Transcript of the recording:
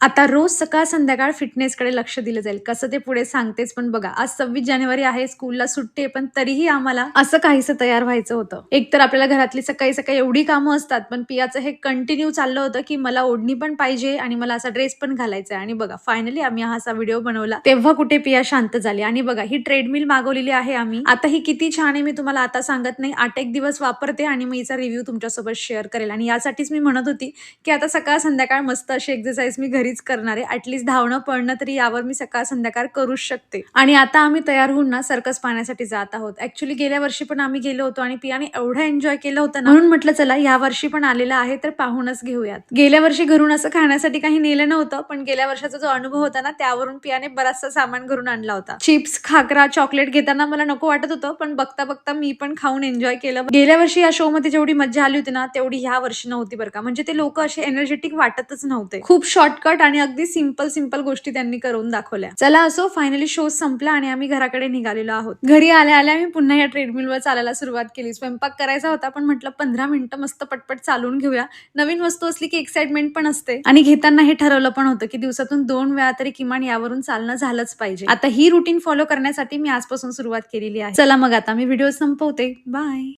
आता रोज सकाळ संध्याकाळ फिटनेसकडे लक्ष दिलं जाईल. कसं ते पुढे सांगतेच, पण बघा आज 26 जानेवारी आहे, स्कूलला सुट्टी आहे, पण तरीही आम्हाला असं काहीसं तयार व्हायचं होतं. एकतर आपल्याला घरातली सकाळी-सकाळी एवढी कामं असतात, पण पियाचं हे कंटिन्यू चाललं होतं, की मला ओढणी पण पाहिजे आणि मला असा ड्रेस पण घालायचा आहे. आणि बघा फायनली आम्ही हा असा व्हिडिओ बनवला. तेव्हा कुठे पिया शांत झाली. आणि बघा ही ट्रेडमिल मागवलेली आहे आम्ही. आता ही किती छान आहे मी तुम्हाला आता सांगत नाही. 8 एक दिवस वापरते आणि मग हिचा रिव्ह्यू तुमच्यासोबत शेअर करेल. आणि यासाठीच मी म्हणत होती, की आता सकाळ संध्याकाळ मस्त अशी एक्सरसाइज मी घरीच करणार आहे. ॲटलीस्ट धावणं, पळणं तरी यावर मी सकाळ संध्याकाळ करूच शकते. आणि आता आम्ही तयार होऊन ना सर्कस पाहण्यासाठी जात आहोत. ॲक्चुअली गेल्या वर्षी पण आम्ही गेलो होतो आणि पियाने एवढं एन्जॉय केलं होतं ना, म्हणून म्हटलं चला या वर्षी पण आलेलं आहे तर पाहूनच घेऊयात. गेल्या वर्षी घरून असं खाण्यासाठी काही नेलं नव्हतं, पण गेल्या वर्षाचा जो अनुभव होता ना त्यावरून पियाने बराचसा सामान घरून आणला होता. चिप्स, खाकरा, चॉकलेट घेताना मला नको वाटत होतं, पण बघता बघता मी पण खाऊन एन्जॉय केलं. गेल्या वर्षी या शो मध्ये जेवढी मज्जा आली होती ना तेवढी ह्या वर्षी नव्हती बरं का. म्हणजे ते लोक असे एनर्जेटिक वाटतच नव्हते. खूप शॉर्टकट आणि अगदी सिंपल सिंपल गोष्टी त्यांनी करून दाखवल्या. चला असो, फायनली शो संपला आणि आम्ही घराकडे निघालेलो आहोत. घरी आल्या आल्या मी पुन्हा या ट्रेडमिलवर चालायला सुरुवात केली. स्वयंपाक करायचा होता, पण म्हटलं 15 मिनिटं मस्त पटपट चालून घेऊया. नवीन वस्तू असली की एक्साइटमेंट पण असते. आणि घेताना हे ठरवलं पण होतं की दिवसातून 2 वेळा तरी किमान यावरून चालणं झालंच पाहिजे. आता ही रुटीन फॉलो करण्यासाठी मी आजपासून सुरुवात केलेली आहे. चला मग आता मी व्हिडिओ संपवते. बाय.